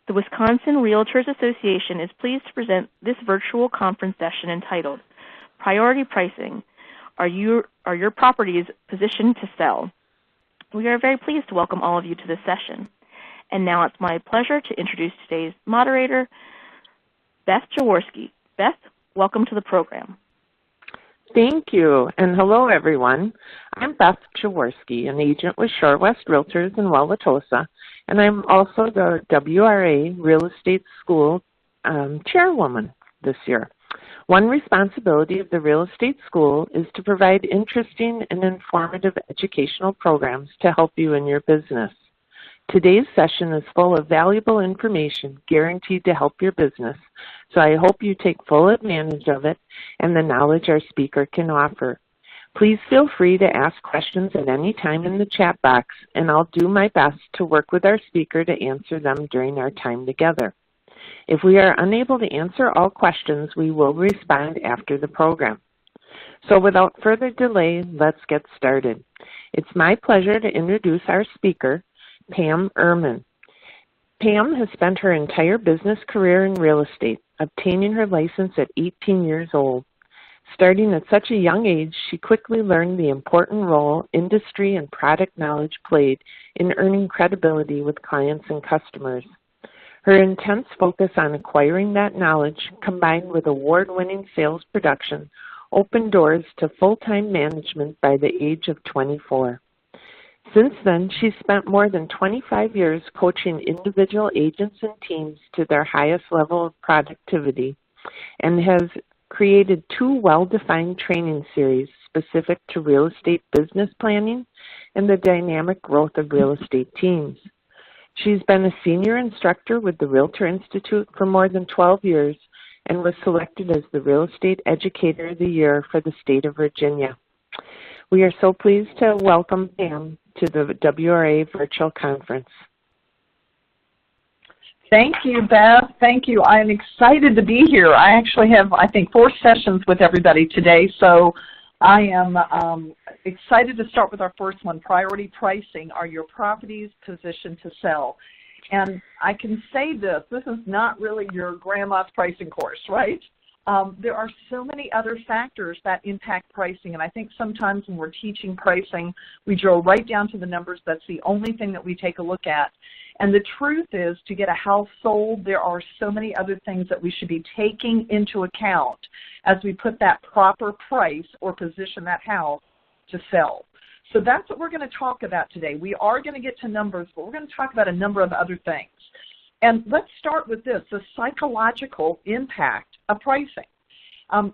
The Wisconsin Realtors Association is pleased to present this virtual conference session entitled Priority Pricing. Are your properties positioned to sell? We are very pleased to welcome all of you to this session. And now it's my pleasure to introduce today's moderator, Beth Jaworski. Beth, welcome to the program. Thank you, and hello everyone. I'm Beth Jaworski, an agent with Shore West Realtors in Wauwatosa, and I'm also the WRA Real Estate School chairwoman this year. One responsibility of the Real Estate School is to provide interesting and informative educational programs to help you in your business. Today's session is full of valuable information guaranteed to help your business, so I hope you take full advantage of it and the knowledge our speaker can offer. Please feel free to ask questions at any time in the chat box, and I'll do my best to work with our speaker to answer them during our time together. If we are unable to answer all questions, we will respond after the program. So without further delay, let's get started. It's my pleasure to introduce our speaker, Pam Ehrman. Pam has spent her entire business career in real estate, obtaining her license at 18 years old. Starting at such a young age, she quickly learned the important role industry and product knowledge played in earning credibility with clients and customers. Her intense focus on acquiring that knowledge, combined with award-winning sales production, opened doors to full-time management by the age of 24. Since then, she's spent more than 25 years coaching individual agents and teams to their highest level of productivity and has created 2 well-defined training series specific to real estate business planning and the dynamic growth of real estate teams. She's been a senior instructor with the Realtor Institute for more than 12 years and was selected as the Real Estate Educator of the Year for the state of Virginia. We are so pleased to welcome Pam to the WRA virtual conference. Thank you, Beth. Thank you. I'm excited to be here. I actually have, I think, 4 sessions with everybody today, so I am excited to start with our first one, priority pricing. Are your properties positioned to sell? And I can say this is not really your grandma's pricing course, right? There are so many other factors that impact pricing, and I think sometimes when we're teaching pricing, we drill right down to the numbers. That's the only thing that we take a look at. And the truth is, to get a house sold, there are so many other things that we should be taking into account as we put that proper price or position that house to sell. So that's what we're going to talk about today. We are going to get to numbers, but we're going to talk about a number of other things. And let's start with this, the psychological impact of pricing.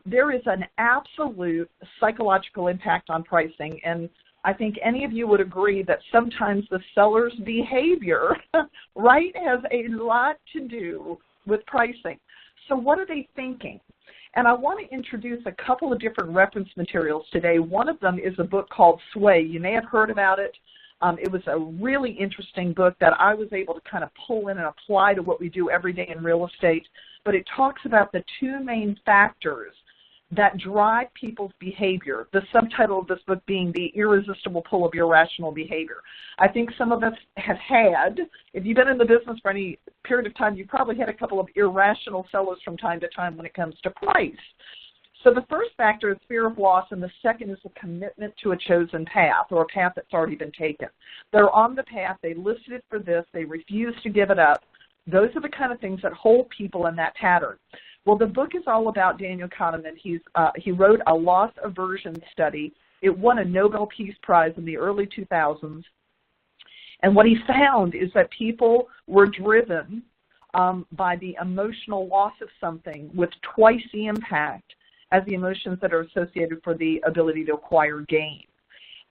There is an absolute psychological impact on pricing, and I think any of you would agree that sometimes the seller's behavior, right, has a lot to do with pricing. So what are they thinking? And I want to introduce a couple of different reference materials today. One of them is a book called Sway. You may have heard about it. It was a really interesting book that I was able to kind of pull in and apply to what we do every day in real estate. But it talks about the 2 main factors that drive people's behavior. The subtitle of this book being The Irresistible Pull of Irrational Behavior. I think some of us have had, if you've been in the business for any period of time, you've probably had a couple of irrational sellers from time to time when it comes to price. So the first factor is fear of loss, and the second is a commitment to a chosen path, or a path that's already been taken. They're on the path, they listed it for this, they refuse to give it up. Those are the kind of things that hold people in that pattern. Well, the book is all about Daniel Kahneman. He wrote a loss aversion study. It won a Nobel Peace Prize in the early 2000s. And what he found is that people were driven by the emotional loss of something with twice the impact as the emotions that are associated for the ability to acquire gain.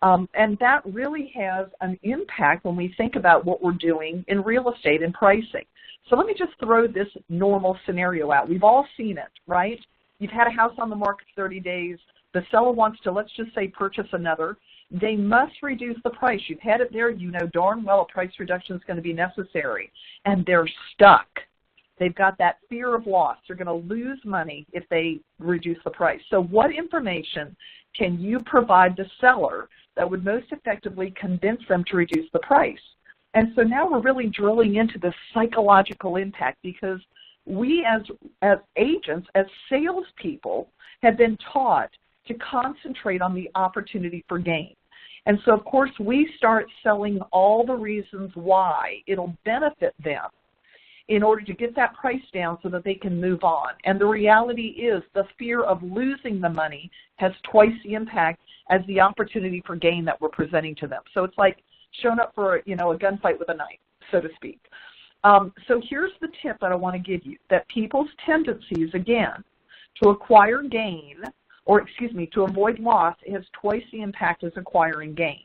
And that really has an impact when we think about what we're doing in real estate and pricing. So let me just throw this normal scenario out. We've all seen it, right? You've had a house on the market 30 days. The seller wants to, let's just say, purchase another. They must reduce the price. You've had it there. You know darn well a price reduction is going to be necessary. And they're stuck. They've got that fear of loss. They're going to lose money if they reduce the price. So what information can you provide the seller that would most effectively convince them to reduce the price? And so now we're really drilling into the psychological impact, because we as agents, as salespeople, have been taught to concentrate on the opportunity for gain. And so, of course, we start selling all the reasons why it'll benefit them in order to get that price down so that they can move on. And the reality is the fear of losing the money has twice the impact as the opportunity for gain that we're presenting to them. So it's like showing up for, a gunfight with a knife, so to speak. So here's the tip that I want to give you, that people's tendencies, again, to acquire gain, to avoid loss, has twice the impact as acquiring gain.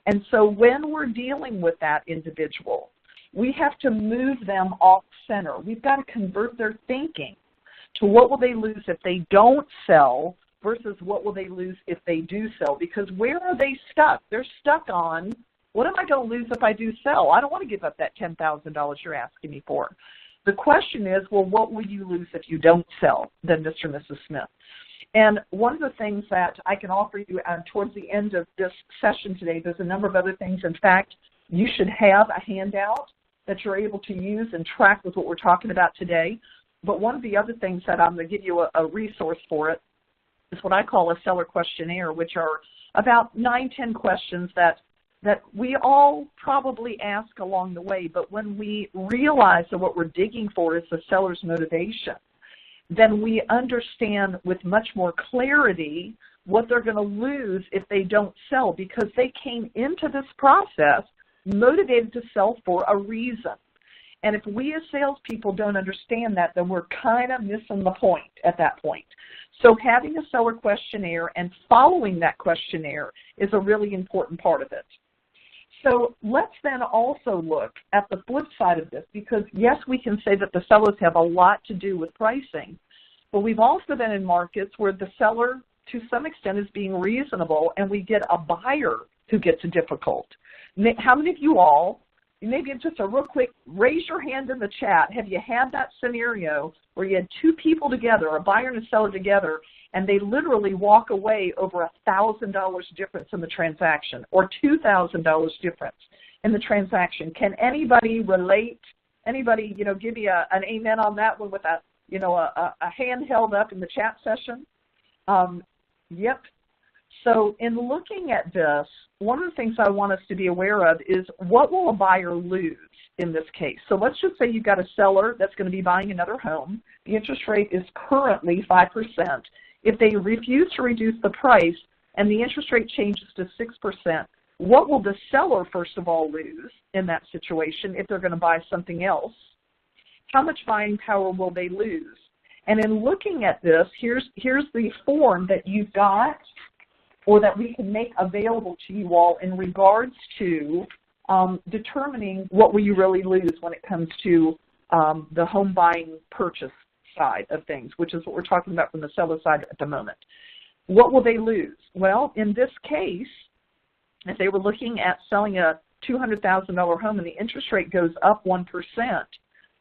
And so when we're dealing with that individual, we have to move them off center. We've got to convert their thinking to what will they lose if they don't sell versus what will they lose if they do sell. Because where are they stuck? They're stuck on, what am I going to lose if I do sell? I don't want to give up that $10,000 you're asking me for. The question is, well, what will you lose if you don't sell, then Mr. and Mrs. Smith? And one of the things that I can offer you towards the end of this session today, there's a number of other things. In fact, you should have a handout that you're able to use and track with what we're talking about today. But one of the other things that I'm going to give you a resource for it is what I call a seller questionnaire, which are about 9-10 questions that we all probably ask along the way. But when we realize that what we're digging for is the seller's motivation, then we understand with much more clarity what they're going to lose if they don't sell, because they came into this process motivated to sell for a reason. And if we as salespeople don't understand that, then we're kind of missing the point at that point. So having a seller questionnaire and following that questionnaire is a really important part of it. So let's then also look at the flip side of this, because yes, we can say that the sellers have a lot to do with pricing, but we've also been in markets where the seller to some extent is being reasonable and we get a buyer who gets difficult. How many of you all, maybe just a real quick, raise your hand in the chat, have you had that scenario where you had two people together, a buyer and a seller together, and they literally walk away over $1,000 difference in the transaction or $2,000 difference in the transaction? Can anybody relate? Anybody, give me an amen on that one with a hand held up in the chat session? Yep. So in looking at this, one of the things I want us to be aware of is, what will a buyer lose in this case? So let's just say you've got a seller that's going to be buying another home. The interest rate is currently 5%. If they refuse to reduce the price and the interest rate changes to 6%, what will the seller, first of all, lose in that situation if they're going to buy something else? How much buying power will they lose? And in looking at this, here's the form that you've got, or that we can make available to you all in regards to determining what will you really lose when it comes to the home buying purchase side of things, which is what we're talking about from the seller side at the moment. What will they lose? Well, in this case, if they were looking at selling a $200,000 home and the interest rate goes up 1%,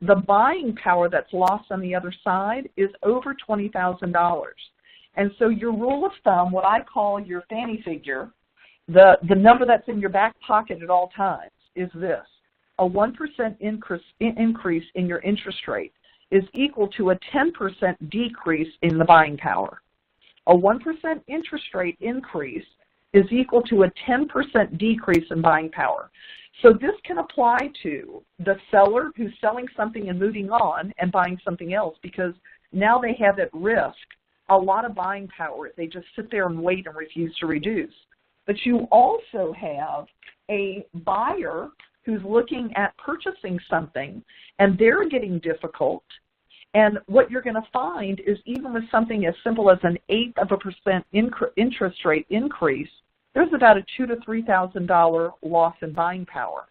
the buying power that's lost on the other side is over $20,000. And so your rule of thumb, what I call your fanny figure, the number that's in your back pocket at all times, is this: a 1% increase in your interest rate is equal to a 10% decrease in the buying power. A 1% interest rate increase is equal to a 10% decrease in buying power. So this can apply to the seller who's selling something and moving on and buying something else, because now they have at risk a lot of buying power if they just sit there and wait and refuse to reduce. But you also have a buyer who's looking at purchasing something and they're getting difficult. And what you're going to find is, even with something as simple as an 0.8% interest rate increase, there's about a $2,000 to $3,000 loss in buying power.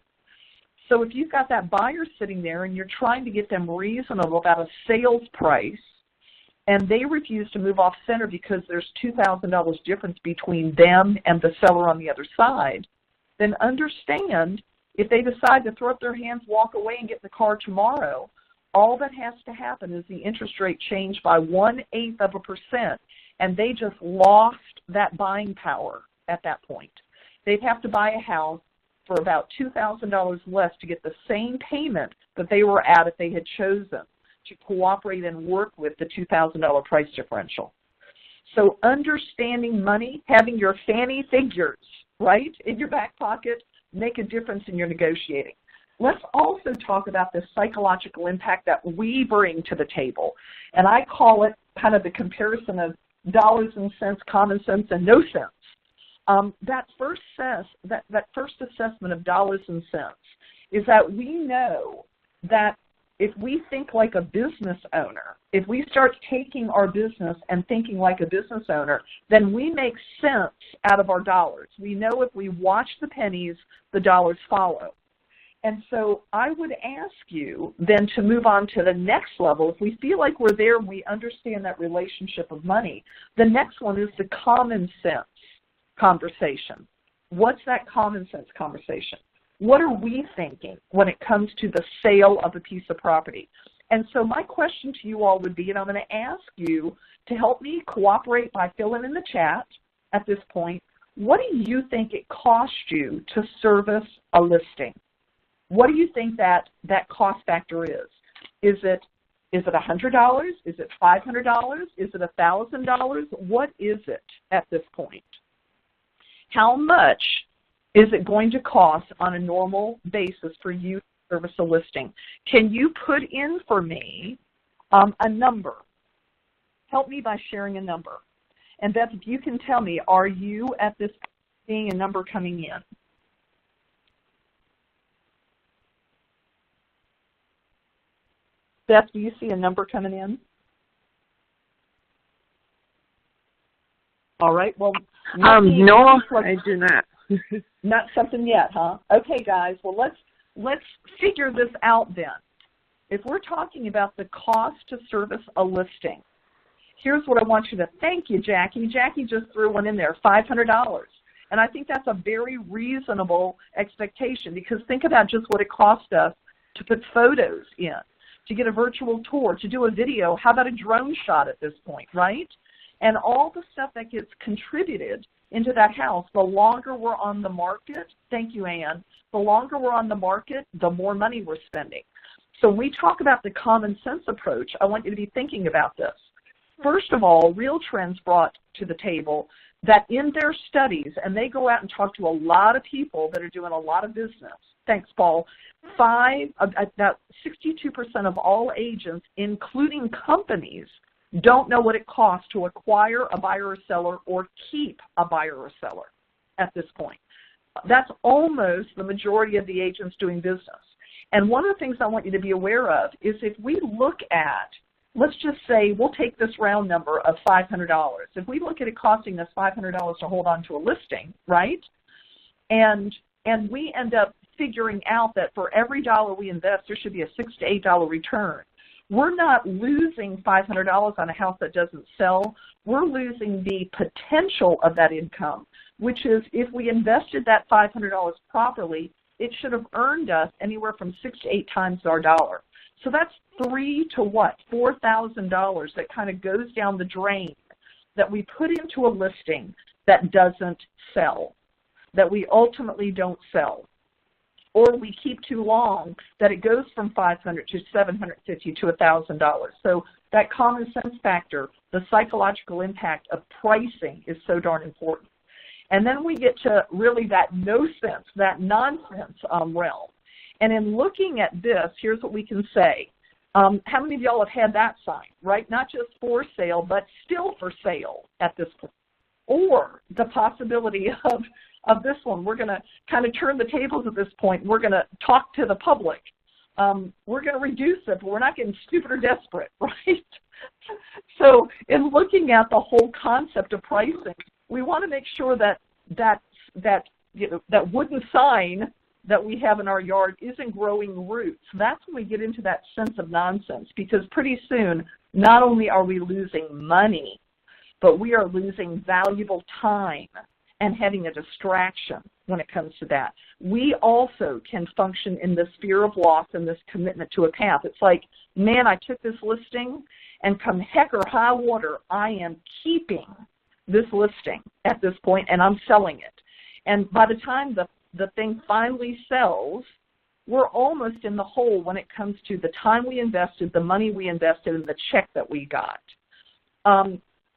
So if you've got that buyer sitting there and you're trying to get them reasonable about a sales price, and they refuse to move off center because there's $2,000 difference between them and the seller on the other side, then understand, if they decide to throw up their hands, walk away, and get in the car tomorrow, all that has to happen is the interest rate change by 0.1%, and they just lost that buying power at that point. They'd have to buy a house for about $2,000 less to get the same payment that they were at if they had chosen to cooperate and work with the $2,000 price differential. So understanding money, having your fanny figures, right, in your back pocket, make a difference in your negotiating. Let's also talk about the psychological impact that we bring to the table. And I call it kind of the comparison of dollars and cents, common sense, and no sense. That first assessment of dollars and cents is that we know that if we think like a business owner, if we start taking our business and thinking like a business owner, then we make sense out of our dollars. We know if we watch the pennies, the dollars follow. And so I would ask you then to move on to the next level. If we feel like we're there and we understand that relationship of money, the next one is the common sense conversation. What's that common sense conversation? What are we thinking when it comes to the sale of a piece of property? And so my question to you all would be, and I'm going to ask you to help me cooperate by filling in the chat at this point, what do you think it cost you to service a listing? What do you think that cost factor is? Is it $100? Is it $500? Is it $1,000? What is it at this point? How much is it going to cost on a normal basis for you to service a listing? Can you put in for me a number? Help me by sharing a number. And Beth, if you can tell me, are you at this point seeing a number coming in? Beth, do you see a number coming in? All right. Well, no, I do not. Not something yet, huh? Okay, guys. Well, let's figure this out then. If we're talking about the cost to service a listing, here's what I want you to. Thank you, Jackie. Jackie just threw one in there, $500. And I think that's a very reasonable expectation, because think about just what it cost us to put photos in, to get a virtual tour, to do a video. How about a drone shot at this point, right? And all the stuff that gets contributed into that house, the longer we're on the market, thank you, Ann, the longer we're on the market, the more money we're spending. So when we talk about the common sense approach, I want you to be thinking about this. First of all, RealTrends brought to the table that in their studies, and they go out and talk to a lot of people that are doing a lot of business. Thanks, Paul. About 62% of all agents, including companies, don't know what it costs to acquire a buyer or seller or keep a buyer or seller at this point. That's almost the majority of the agents doing business. And one of the things I want you to be aware of is if we look at, let's just say, we'll take this round number of $500. If we look at it costing us $500 to hold on to a listing, right, and we end up figuring out that for every dollar we invest, there should be a $6 to $8 return. We're not losing $500 on a house that doesn't sell. We're losing the potential of that income, which is if we invested that $500 properly, it should have earned us anywhere from 6 to 8 times our dollar. So that's $4,000 that kind of goes down the drain that we put into a listing that doesn't sell, that we ultimately don't sell, or we keep too long that it goes from $500 to $750 to $1,000. So that common sense factor, the psychological impact of pricing is so darn important. And then we get to really that no sense, that nonsense realm. And in looking at this, here's what we can say. How many of y'all have had that sign, right? Not just for sale, but still for sale at this point. Or the possibility of this one. We're going to kind of turn the tables at this point. We're going to talk to the public. We're going to reduce it, but we're not getting stupid or desperate, right? So in looking at the whole concept of pricing, we want to make sure that that wooden sign that we have in our yard isn't growing roots. That's when we get into that sense of nonsense, because pretty soon, not only are we losing money, but we are losing valuable time and having a distraction when it comes to that. We also can function in this fear of loss and this commitment to a path. It's like, man, I took this listing, and come heck or high water, I am keeping this listing at this point, and I'm selling it. And by the time the the thing finally sells, we're almost in the hole when it comes to the time we invested, the money we invested, and the check that we got.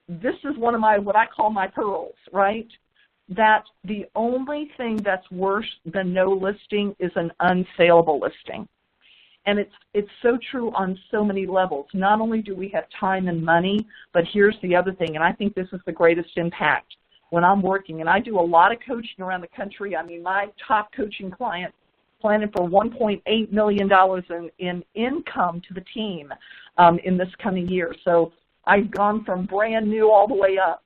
This is one of my, what I call my pearls, right? That the only thing that's worse than no listing is an unsaleable listing. And it's so true on so many levels. Not only do we have time and money, but here's the other thing, and I think this is the greatest impact when I'm working. And I do a lot of coaching around the country. I mean, my top coaching client planning for $1.8 million in income to the team in this coming year. So I've gone from brand new all the way up.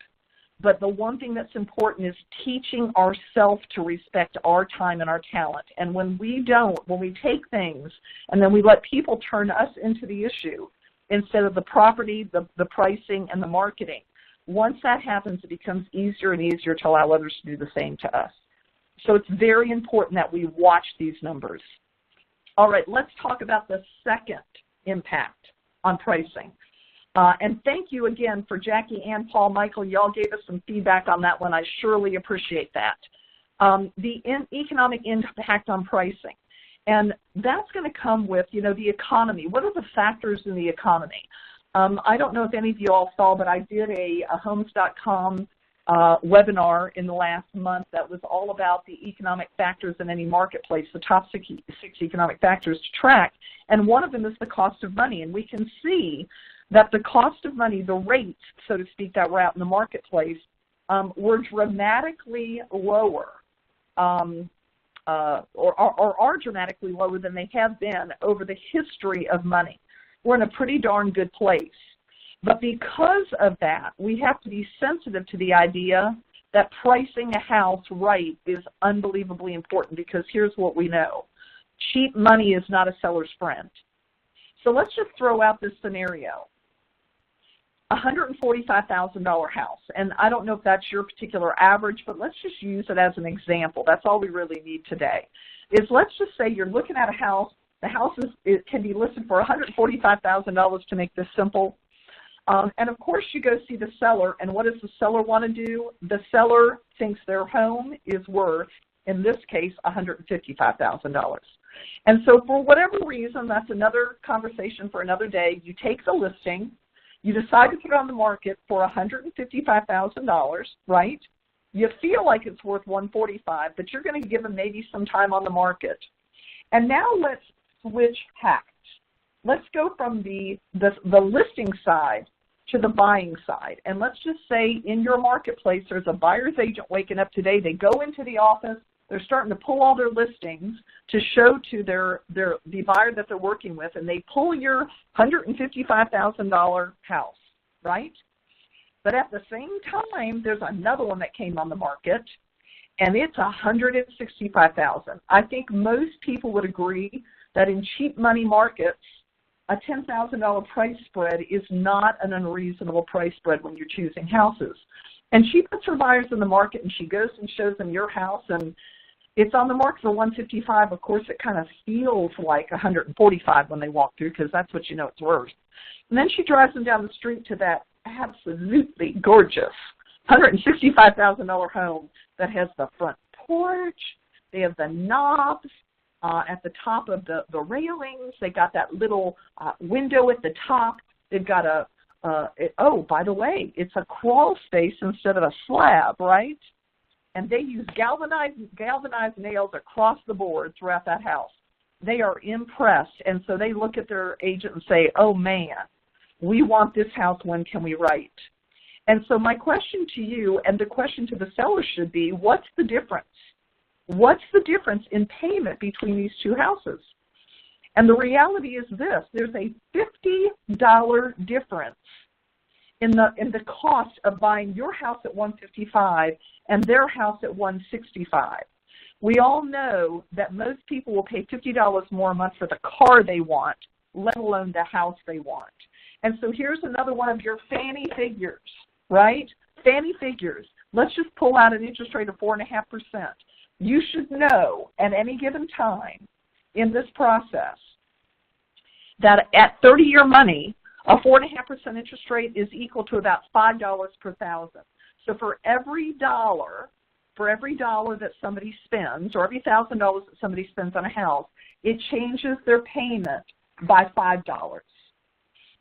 But the one thing that's important is teaching ourselves to respect our time and our talent. And when we don't, when we take things and then we let people turn us into the issue instead of the property, the pricing, and the marketing, once that happens, it becomes easier and easier to allow others to do the same to us. So it's very important that we watch these numbers. All right, let's talk about the second impact on pricing. And thank you again for Jackie and Paul Michael. Y'all gave us some feedback on that one. I surely appreciate that. The economic impact on pricing. And that's going to come with, you know, the economy. What are the factors in the economy? I don't know if any of you all saw, but I did a Homes.com webinar in the last month that was all about the economic factors in any marketplace, the top six economic factors to track. And one of them is the cost of money. And we can see that the cost of money, the rates, so to speak, that were out in the marketplace were dramatically lower or are dramatically lower than they have been over the history of money. We're in a pretty darn good place. But because of that, we have to be sensitive to the idea that pricing a house right is unbelievably important, because here's what we know. Cheap money is not a seller's friend. So let's just throw out this scenario. $145,000 house, and I don't know if that's your particular average, but let's just use it as an example. That's all we really need today. Is let's just say you're looking at a house. The house can be listed for $145,000 to make this simple. And of course you go see the seller, and what does the seller want to do? The seller thinks their home is worth, in this case, $155,000. And so for whatever reason, that's another conversation for another day, you take the listing, you decide to put it on the market for $155,000, right? You feel like it's worth $145,000, but you're going to give them maybe some time on the market. And now let's switch hacks. Let's go from the listing side to the buying side. And let's just say in your marketplace, there's a buyer's agent waking up today. They go into the office. They're starting to pull all their listings to show to the buyer that they're working with, and they pull your $155,000 house, right? But at the same time, there's another one that came on the market, and it's $165,000. I think most people would agree that in cheap money markets, a $10,000 price spread is not an unreasonable price spread when you're choosing houses. And she puts her buyers in the market, and she goes and shows them your house, and it's on the market for $155,000. Of course, it kind of feels like $145,000 when they walk through, because that's what you know it's worth. And then she drives them down the street to that absolutely gorgeous $165,000 home that has the front porch. They have the knobs at the top of the railings. They got that little window at the top. They've got oh, by the way, it's a crawl space instead of a slab, right? And they use galvanized nails across the board throughout that house. They are impressed, and so they look at their agent and say, oh, man, we want this house. When can we write? And so my question to you, and the question to the seller should be, what's the difference? What's the difference in payment between these two houses? And the reality is this: there's a $50 difference in the cost of buying your house at $155,000 and their house at $165,000. We all know that most people will pay $50 more a month for the car they want, let alone the house they want. And so here's another one of your fanny figures, right? Fanny figures. Let's just pull out an interest rate of 4.5%. You should know at any given time in this process that at 30-year money, a 4.5% interest rate is equal to about $5 per thousand. So for every dollar for every dollar that somebody spends, or every $1,000 that somebody spends on a house, it changes their payment by $5.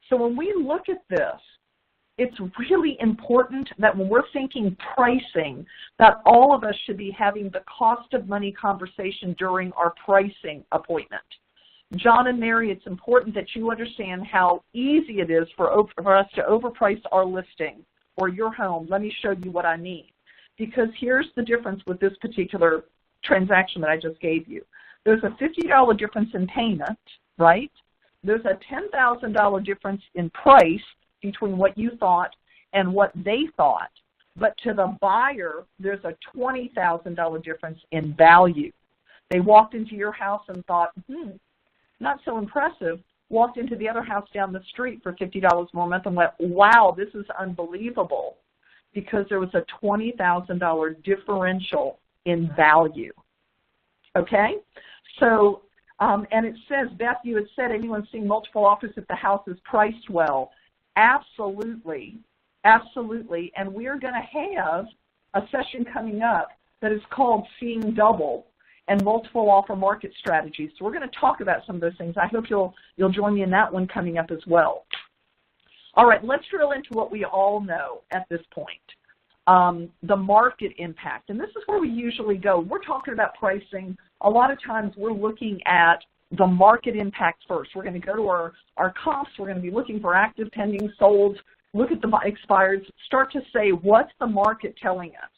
So when we look at this, it's really important that when we're thinking pricing, that all of us should be having the cost of money conversation during our pricing appointment. John and Mary, it's important that you understand how easy it is for us to overprice our listing or your home. Let me show you what I mean. Because here's the difference with this particular transaction that I just gave you. There's a $50 difference in payment, right? There's a $10,000 difference in price between what you thought and what they thought. But to the buyer, there's a $20,000 difference in value. They walked into your house and thought, not so impressive, walked into the other house down the street for $50 more a month and went, wow, this is unbelievable, because there was a $20,000 differential in value. Okay? So, and it says, Beth, you had said anyone seeing multiple offers if the house is priced well. Absolutely, absolutely. And we're going to have a session coming up that is called Seeing Double and Multiple Offer Market Strategies. So we're going to talk about some of those things. I hope you'll join me in that one coming up as well. All right, let's drill into what we all know at this point, the market impact. And this is where we usually go. We're talking about pricing. A lot of times we're looking at the market impact first. We're going to go to our comps. We're going to be looking for active, pending, sold, look at the expireds, start to say, what's the market telling us?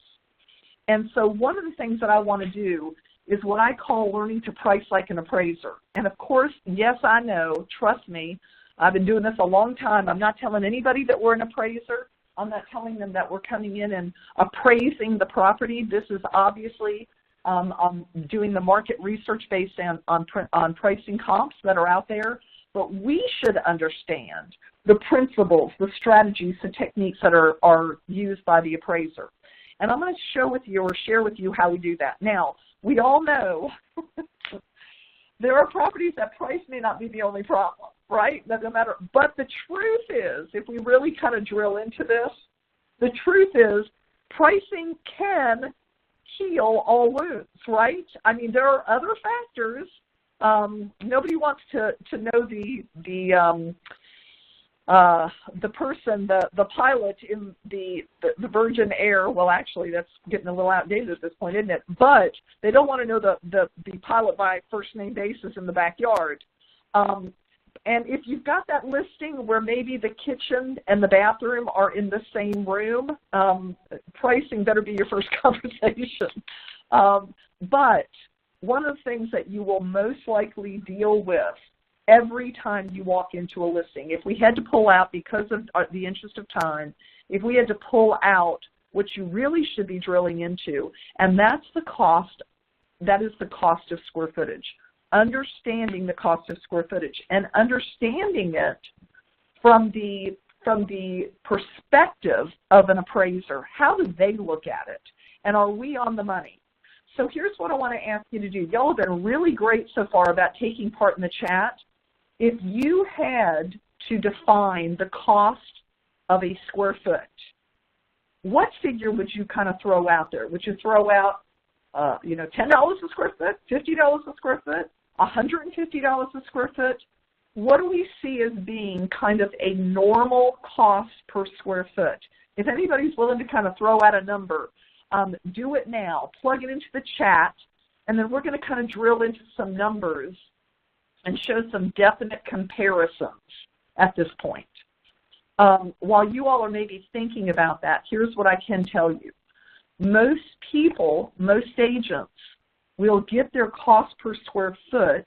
And so one of the things that I want to do is what I call learning to price like an appraiser. And of course, yes, I know, trust me, I've been doing this a long time. I'm not telling anybody that we're an appraiser. I'm not telling them that we're coming in and appraising the property. This is obviously doing the market research based on pricing comps that are out there. But we should understand the principles, the strategies, the techniques that are used by the appraiser. And I'm going to share with you how we do that. Now, we all know there are properties that price may not be the only problem, right? No matter. But the truth is, if we really kind of drill into this, the truth is pricing can heal all wounds, right? I mean, there are other factors. Nobody wants to know the person, the pilot in the Virgin Air. Well, actually, that's getting a little outdated at this point, isn't it? But they don't want to know the pilot by first name basis in the backyard. And if you've got that listing where maybe the kitchen and the bathroom are in the same room, pricing better be your first conversation. But one of the things that you will most likely deal with every time you walk into a listing, if we had to pull out, because of the interest of time, if we had to pull out what you really should be drilling into, and that's the cost, that is the cost of square footage. Understanding the cost of square footage and understanding it from the perspective of an appraiser. How do they look at it? And are we on the money? So here's what I want to ask you to do. Y'all have been really great so far about taking part in the chat. If you had to define the cost of a square foot, what figure would you kind of throw out there? Would you throw out, $10 a square foot, $50 a square foot, $150 a square foot? What do we see as being kind of a normal cost per square foot? If anybody's willing to kind of throw out a number, do it now. Plug it into the chat, and then we're going to kind of drill into some numbers and show some definite comparisons at this point. While you all are maybe thinking about that, here's what I can tell you. Most people, most agents, will get their cost per square foot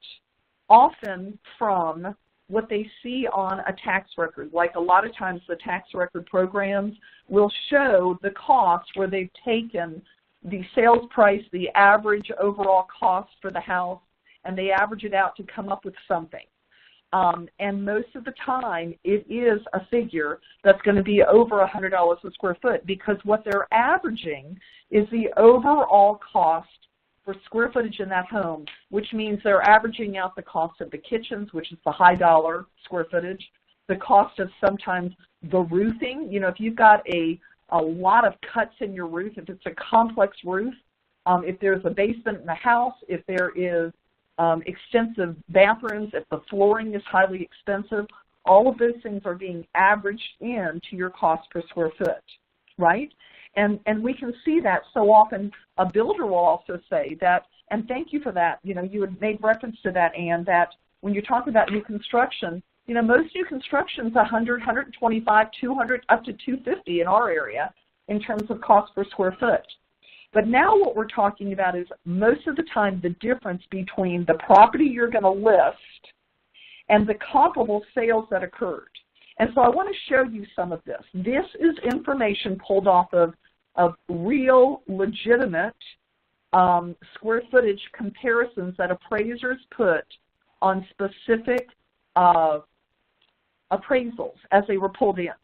often from what they see on a tax record. Like a lot of times the tax record programs will show the cost where they've taken the sales price, the average overall cost for the house, and they average it out to come up with something. And most of the time, it is a figure that's going to be over $100 a square foot, because what they're averaging is the overall cost for square footage in that home, which means they're averaging out the cost of the kitchens, which is the high dollar square footage, the cost of sometimes the roofing. You know, if you've got a a lot of cuts in your roof, if it's a complex roof, if there's a basement in the house, if there is extensive bathrooms, if the flooring is highly expensive, all of those things are being averaged into your cost per square foot, right? And we can see that so often. A builder will also say that, and thank you for that. You know, you had made reference to that, Ann, that when you talk about new construction, you know, most new construction is 100, 125, 200, up to 250 in our area in terms of cost per square foot. But now what we're talking about is most of the time the difference between the property you're going to list and the comparable sales that occurred. And so I want to show you some of this. This is information pulled off of real, legitimate square footage comparisons that appraisers put on specific appraisals as they were pulled in.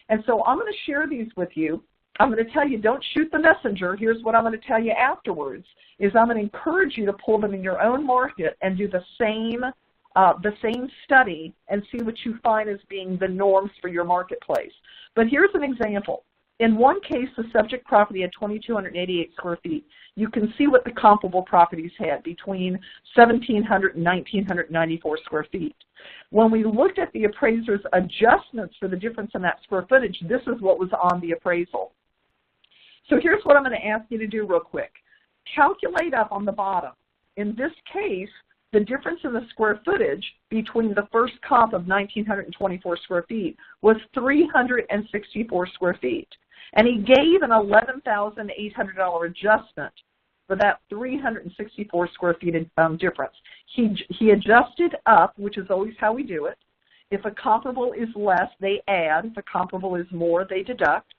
And so I'm going to share these with you. I'm going to tell you, don't shoot the messenger. Here's what I'm going to tell you afterwards, is I'm going to encourage you to pull them in your own market and do the same study and see what you find as being the norms for your marketplace. But here's an example. In one case, the subject property had 2,288 square feet. You can see what the comparable properties had between 1,700 and 1,994 square feet. When we looked at the appraiser's adjustments for the difference in that square footage, this is what was on the appraisal. So here's what I'm going to ask you to do real quick. Calculate up on the bottom. In this case, the difference in the square footage between the first comp of 1,924 square feet was 364 square feet. And he gave an $11,800 adjustment for that 364 square feet difference. He adjusted up, which is always how we do it. If a comparable is less, they add. If a comparable is more, they deduct.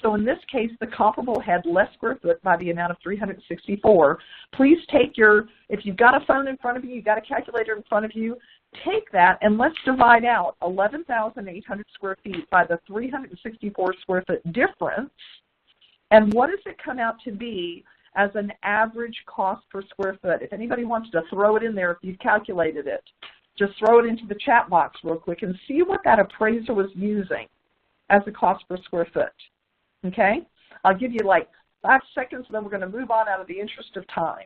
So in this case, the comparable had less square foot by the amount of 364. Please take if you've got a phone in front of you, you've got a calculator in front of you, take that and let's divide out 11,800 square feet by the 364 square foot difference. And what does it come out to be as an average cost per square foot? If anybody wants to throw it in there, if you've calculated it, just throw it into the chat box real quick and see what that appraiser was using as a cost per square foot. Okay? I'll give you like 5 seconds, and then we're going to move on out of the interest of time.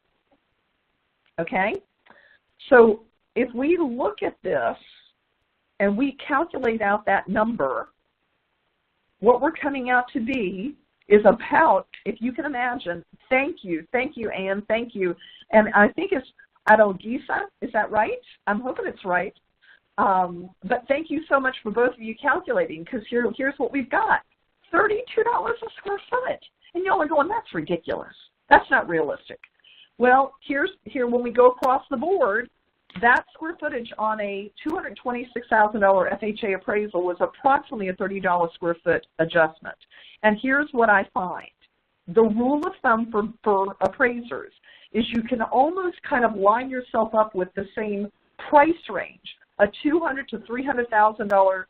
Okay? So if we look at this and we calculate out that number, what we're coming out to be is about, if you can imagine, thank you, Ann, thank you. And I think it's Adolgisa, is that right? I'm hoping it's right. But thank you so much for both of you calculating, because here's what we've got. $32 a square foot. And y'all are going, that's ridiculous. That's not realistic. Well, here when we go across the board, that square footage on a $226,000 FHA appraisal was approximately a $30 square foot adjustment. And here's what I find. The rule of thumb for appraisers is you can almost kind of line yourself up with the same price range. A $200,000 to $300,000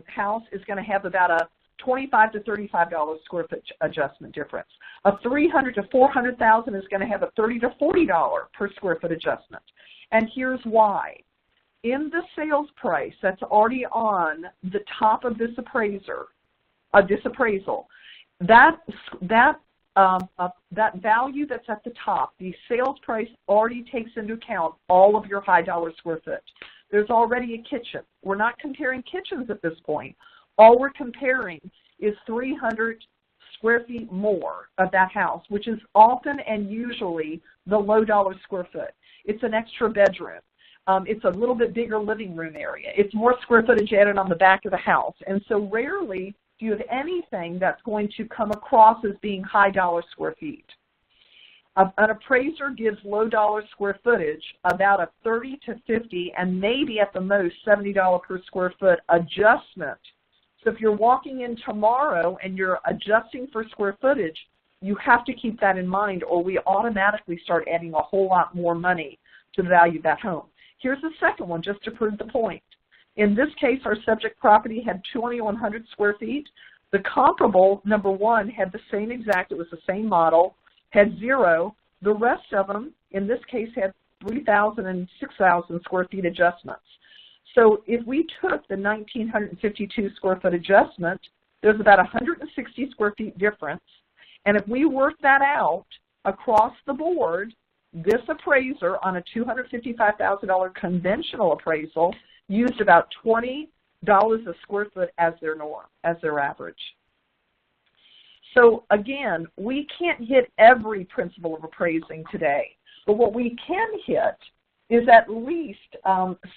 house is going to have about a $25 to $35 square foot adjustment difference. A $300,000 to $400,000 is going to have a $30 to $40 per square foot adjustment. And here's why. In the sales price that's already on the top of this appraisal, that value that's at the top, the sales price already takes into account all of your high dollar square foot. There's already a kitchen. We're not comparing kitchens at this point. All we're comparing is 300 square feet more of that house, which is often and usually the low dollar square foot. It's an extra bedroom. It's a little bit bigger living room area. It's more square footage added on the back of the house. And so rarely do you have anything that's going to come across as being high dollar square feet. An appraiser gives low dollar square footage about a 30 to 50 and maybe at the most $70 per square foot adjustment. So if you're walking in tomorrow and you're adjusting for square footage, you have to keep that in mind, or we automatically start adding a whole lot more money to the value of that home. Here's the second one, just to prove the point. In this case, our subject property had 2,100 square feet. The comparable, number one, had the same exact, it was the same model, had 0. The rest of them, in this case, had 3,000 and 6,000 square feet adjustments. So if we took the 1,952 square foot adjustment There's about 160 square feet difference. And if we work that out across the board, this appraiser on a $255,000 conventional appraisal used about $20 a square foot as their norm, as their average. So again, we can't hit every principle of appraising today, but what we can hit is at least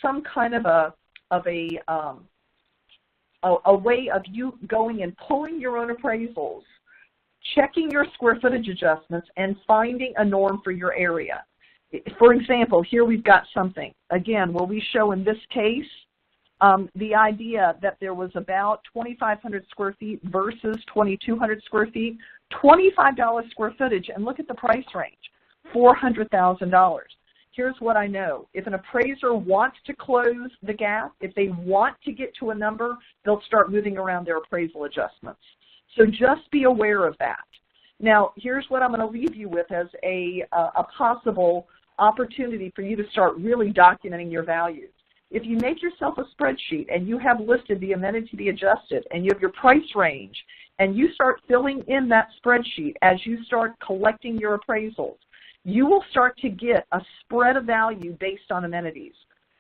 some kind of a way of you going and pulling your own appraisals, checking your square footage adjustments, and finding a norm for your area. For example, here we've got something, again, where we show in this case the idea that there was about 2,500 square feet versus 2,200 square feet, $25 square footage, and look at the price range, $400,000. Here's what I know. If an appraiser wants to close the gap, if they want to get to a number, they'll start moving around their appraisal adjustments. So just be aware of that. Now, here's what I'm going to leave you with as a possible opportunity for you to start really documenting your values. If you make yourself a spreadsheet and you have listed the amenity to be adjusted and you have your price range and you start filling in that spreadsheet as you start collecting your appraisals, you will start to get a spread of value based on amenities.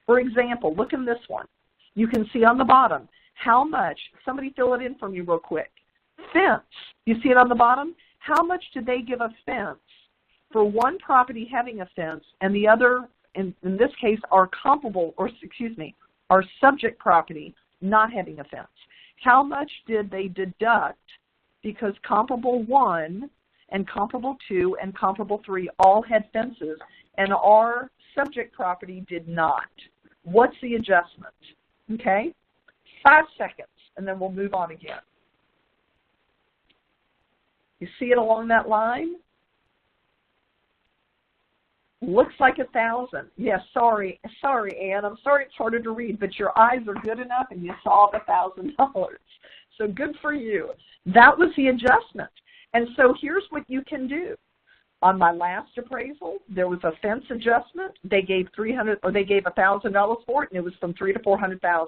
For example, look in this one. You can see on the bottom how much, somebody fill it in for me real quick. Fence, you see it on the bottom? How much did they give a fence for one property having a fence and the other, in this case, our comparable, or excuse me, our subject property not having a fence? How much did they deduct because comparable 1 and comparable 2 and comparable 3 all had fences and our subject property did not? What's the adjustment? Okay? 5 seconds, and then we'll move on again. You see it along that line? Looks like 1,000. Yes, sorry, Ann. I'm sorry it's harder to read, but your eyes are good enough and you saw the $1,000. So good for you. That was the adjustment. And so here's what you can do. On my last appraisal, there was a fence adjustment. They gave $1,000 for it, and it was from $300,000 to $400,000.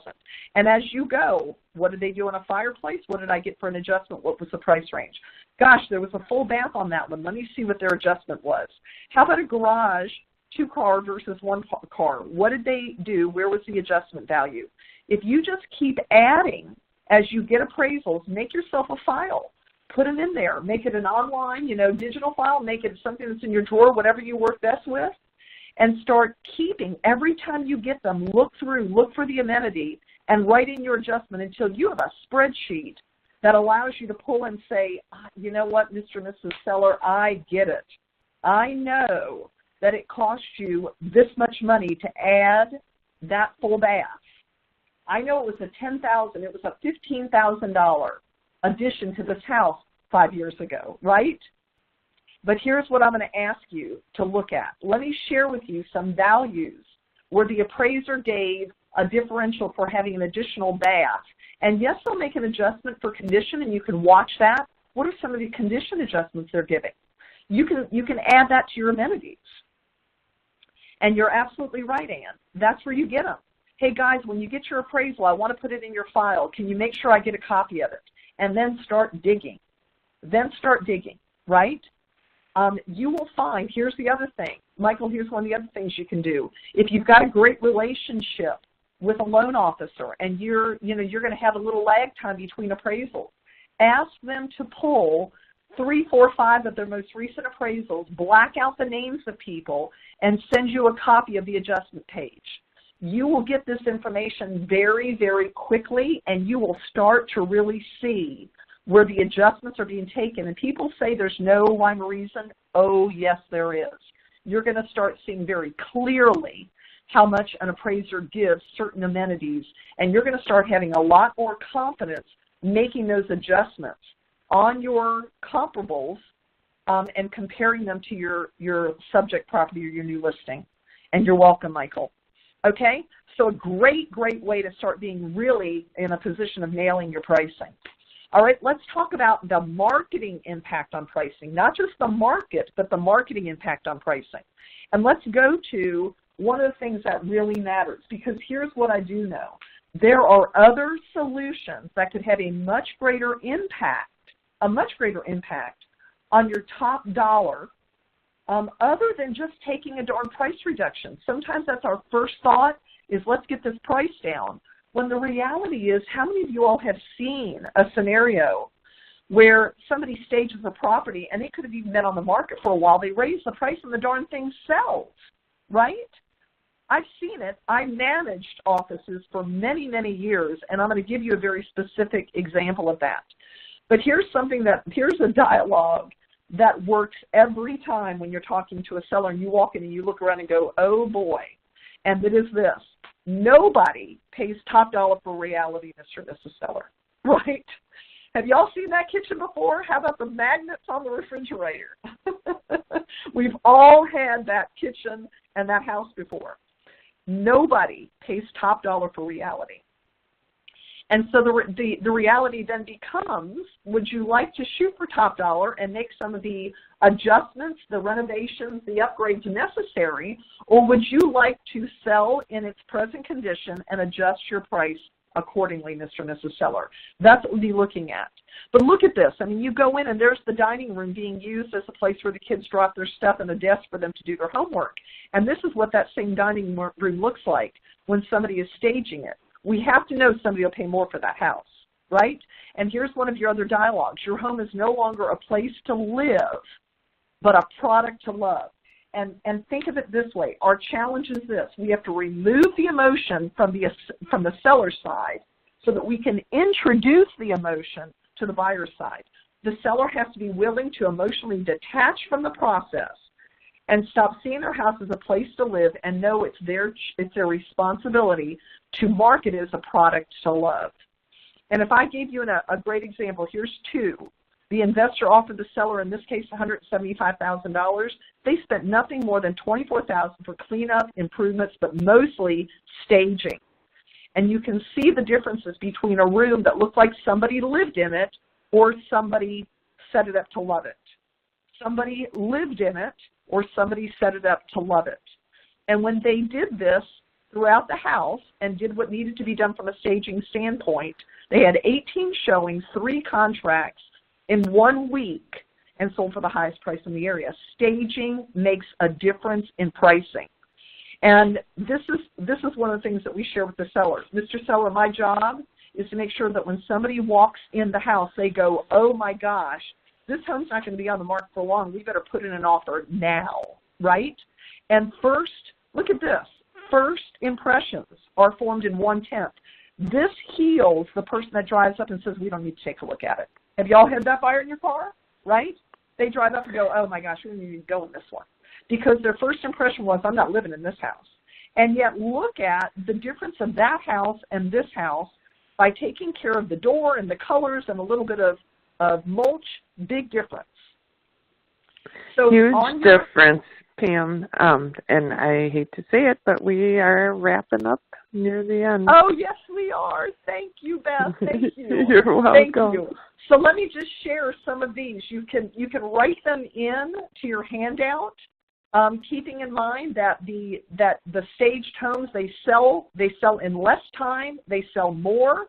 And as you go, what did they do on a fireplace? What did I get for an adjustment? What was the price range? Gosh, there was a full bath on that one. Let me see what their adjustment was. How about a garage, 2-car versus 1-car? What did they do? Where was the adjustment value? If you just keep adding as you get appraisals, make yourself a file. Put them in there. Make it an online, digital file. Make it something that's in your drawer, whatever you work best with, and start keeping. Every time you get them, look through, look for the amenity, and write in your adjustment until you have a spreadsheet that allows you to pull and say, you know what, Mr. and Mrs. Seller, I get it. I know that it costs you this much money to add that full bath. I know it was $10,000. It was a $15,000 addition to this house 5 years ago, right? But here's what I'm going to ask you to look at. Let me share with you some values where the appraiser gave a differential for having an additional bath. And yes, they'll make an adjustment for condition, and you can watch that. What are some of the condition adjustments they're giving? You can add that to your amenities. And you're absolutely right, Ann. That's where you get them. Hey, guys, when you get your appraisal, I want to put it in your file. Can you make sure I get a copy of it? And then start digging. Right? You will find, here's the other thing. Michael, here's one of the other things you can do. If you've got a great relationship with a loan officer and you're going to have a little lag time between appraisals, ask them to pull 3, 4, 5 of their most recent appraisals, black out the names of people, and send you a copy of the adjustment page. You will get this information very, very quickly, and you will start to really see where the adjustments are being taken. And people say there's no rhyme or reason. Oh, yes, there is. You're going to start seeing very clearly how much an appraiser gives certain amenities, and you're going to start having a lot more confidence making those adjustments on your comparables and comparing them to your subject property or your new listing. And you're welcome, Michael. Okay, so a great, great way to start being really in a position of nailing your pricing. All right, let's talk about the marketing impact on pricing, not just the market, but the marketing impact on pricing. And let's go to one of the things that really matters, because here's what I do know. there are other solutions that could have a much greater impact on your top dollar, other than just taking a darn price reduction. Sometimes that's our first thought, is let's get this price down. When the reality is, how many of you all have seen a scenario where somebody stages a property and it could have even been on the market for a while, they raise the price and the darn thing sells, right? I've seen it. I managed offices for many, many years, and I'm going to give you a very specific example of that. But here's a dialogue that works every time when you're talking to a seller and you walk in and you look around and go, oh boy, and it is this: nobody pays top dollar for reality, Mr. and Mrs. Seller, right? Have y'all seen that kitchen before? How about the magnets on the refrigerator? We've all had that kitchen and that house before. Nobody pays top dollar for reality. And so the reality then becomes, would you like to shoot for top dollar and make some of the adjustments, the renovations, the upgrades necessary, or would you like to sell in its present condition and adjust your price accordingly, Mr. and Mrs. Seller? That's what we'll be looking at. But look at this. I mean, you go in and there's the dining room being used as a place where the kids drop their stuff and a desk for them to do their homework. And this is what that same dining room looks like when somebody is staging it. We have to know somebody will pay more for that house, right? And here's one of your other dialogues. Your home is no longer a place to live, but a product to love. And think of it this way. Our challenge is this: we have to remove the emotion from the seller's side so that we can introduce the emotion to the buyer's side. The seller has to be willing to emotionally detach from the process and stop seeing their house as a place to live and know it's their responsibility to market it as a product to love. And if I gave you a great example, here's two. The investor offered the seller, in this case, $175,000. They spent nothing more than $24,000 for cleanup, improvements, but mostly staging. And you can see the differences between a room that looked like somebody lived in it or somebody set it up to love it. Somebody lived in it or somebody set it up to love it. And when they did this throughout the house and did what needed to be done from a staging standpoint, they had 18 showings, 3 contracts in 1 week, and sold for the highest price in the area. Staging makes a difference in pricing. And this is one of the things that we share with the sellers. Mr. Seller, my job is to make sure that when somebody walks in the house, they go, oh my gosh, this home's not going to be on the market for long. We better put in an offer now, right? And first, look at this. First impressions are formed in 1/10. This heals the person that drives up and says, we don't need to take a look at it. Have y'all had that buyer in your car, right? They drive up and go, oh my gosh, we don't need to go in this one. Because their first impression was, I'm not living in this house. And yet look at the difference of that house and this house by taking care of the door and the colors and a little bit of mulch. Big difference. So huge difference, Pam. And I hate to say it, but we are wrapping up near the end. Oh, yes, we are. Thank you, Beth. Thank you. You're welcome. Thank you. So let me just share some of these. You can write them in to your handout, keeping in mind that the staged homes, they sell in less time, they sell more.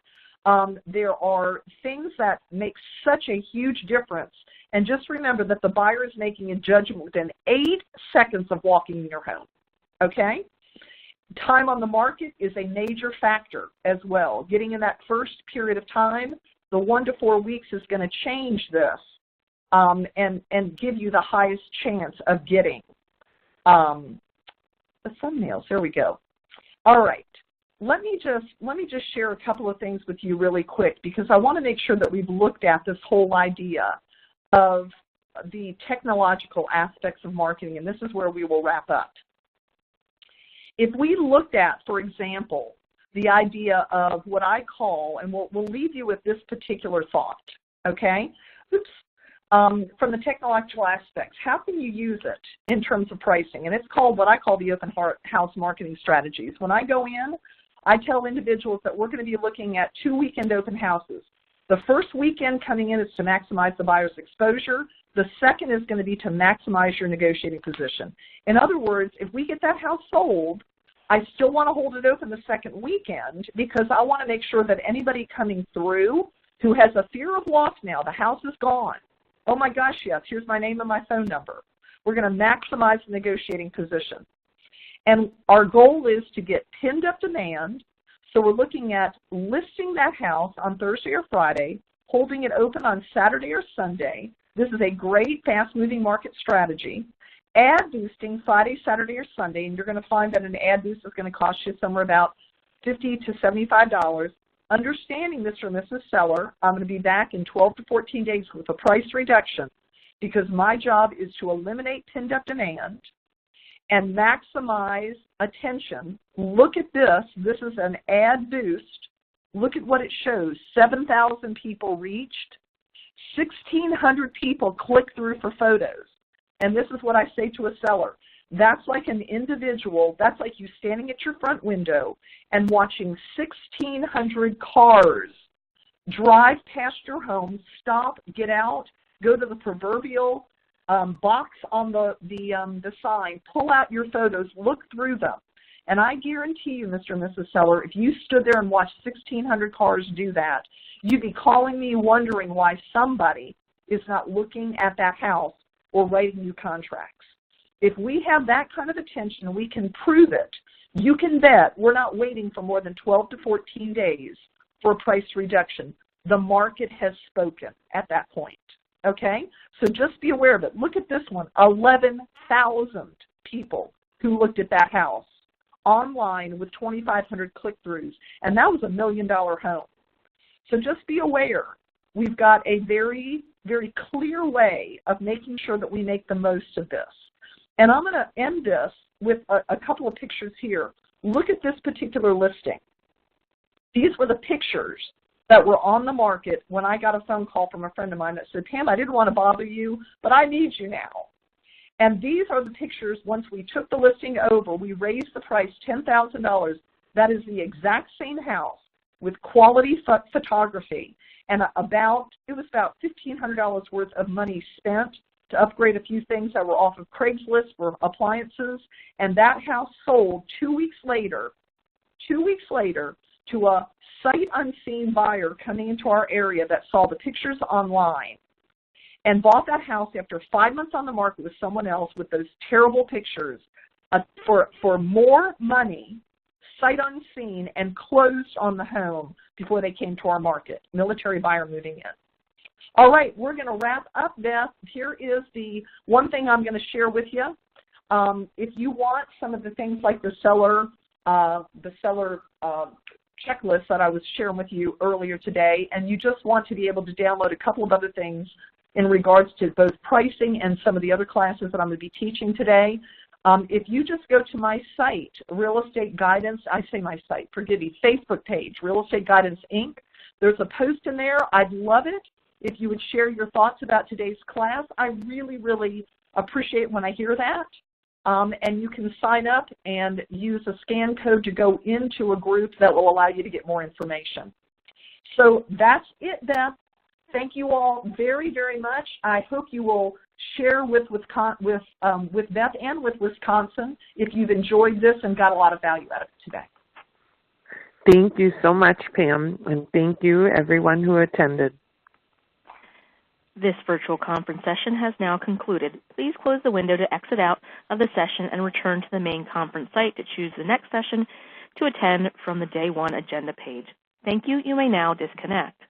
There are things that make such a huge difference. And just remember that the buyer is making a judgment within 8 seconds of walking in your home, okay? Time on the market is a major factor as well. Getting in that first period of time, the 1 to 4 weeks is going to change this and give you the highest chance of getting the thumbnails. There we go. All right. Let me just share a couple of things with you really quick, because I want to make sure that we've looked at this whole idea of the technological aspects of marketing, and this is where we will wrap up. If we looked at, for example, the idea of what I call, and we'll leave you with this particular thought, okay? From the technological aspects, how can you use it in terms of pricing? And it's called what I call the open house marketing strategies. When I go in, I tell individuals that we're going to be looking at 2 weekend open houses. The first weekend coming in is to maximize the buyer's exposure. The second is going to be to maximize your negotiating position. In other words, if we get that house sold, I still want to hold it open the second weekend because I want to make sure that anybody coming through who has a fear of loss now, the house is gone. Oh my gosh, yes, here's my name and my phone number. We're going to maximize the negotiating position. And our goal is to get pinned up demand. So we're looking at listing that house on Thursday or Friday, holding it open on Saturday or Sunday. This is a great fast-moving market strategy. Ad boosting Friday, Saturday, or Sunday, and you're going to find that an ad boost is going to cost you somewhere about $50 to $75. Understanding, Mr. and Mrs. Seller, I'm going to be back in 12 to 14 days with a price reduction because my job is to eliminate pinned-up demand and maximize attention. Look at this. This is an ad boost. Look at what it shows. 7,000 people reached. 1,600 people click through for photos. And this is what I say to a seller. That's like an individual. That's like you standing at your front window and watching 1,600 cars drive past your home, stop, get out, go to the proverbial box on the sign, pull out your photos, look through them. And I guarantee you, Mr. and Mrs. Seller, if you stood there and watched 1,600 cars do that, you'd be calling me wondering why somebody is not looking at that house or writing new contracts. If we have that kind of attention, we can prove it. You can bet we're not waiting for more than 12 to 14 days for a price reduction. The market has spoken at that point, okay? So just be aware of it. Look at this one, 11,000 people who looked at that house online with 2,500 click-throughs, and that was $1 million home. So just be aware. We've got a very, very clear way of making sure that we make the most of this. And I'm going to end this with a couple of pictures here. Look at this particular listing. These were the pictures that were on the market when I got a phone call from a friend of mine that said, Pam, I didn't want to bother you, but I need you now. And these are the pictures. Once we took the listing over, we raised the price $10,000. That is the exact same house with quality photography. And it was about $1,500 worth of money spent to upgrade a few things that were off of Craigslist for appliances. And that house sold 2 weeks later to a sight unseen buyer coming into our area that saw the pictures online and bought that house after 5 months on the market with someone else with those terrible pictures for more money, sight unseen, and closed on the home before they came to our market. Military buyer moving in. All right, we're going to wrap up, Beth. Here is the one thing I'm going to share with you. If you want some of the things like the seller checklist that I was sharing with you earlier today, and you just want to be able to download a couple of other things in regards to both pricing and some of the other classes that I'm going to be teaching today, if you just go to my site, Real Estate Guidance, Facebook page, Real Estate Guidance, Inc., there's a post in there. I'd love it if you would share your thoughts about today's class. I really, really appreciate when I hear that. And you can sign up and use a scan code to go into a group that will allow you to get more information. So that's it, Beth. Thank you all very, very much. I hope you will share with Beth and with Wisconsin if you've enjoyed this and got a lot of value out of it today. Thank you so much, Pam, and thank you, everyone who attended. This virtual conference session has now concluded. Please close the window to exit out of the session and return to the main conference site to choose the next session to attend from the Day 1 agenda page. Thank you. You may now disconnect.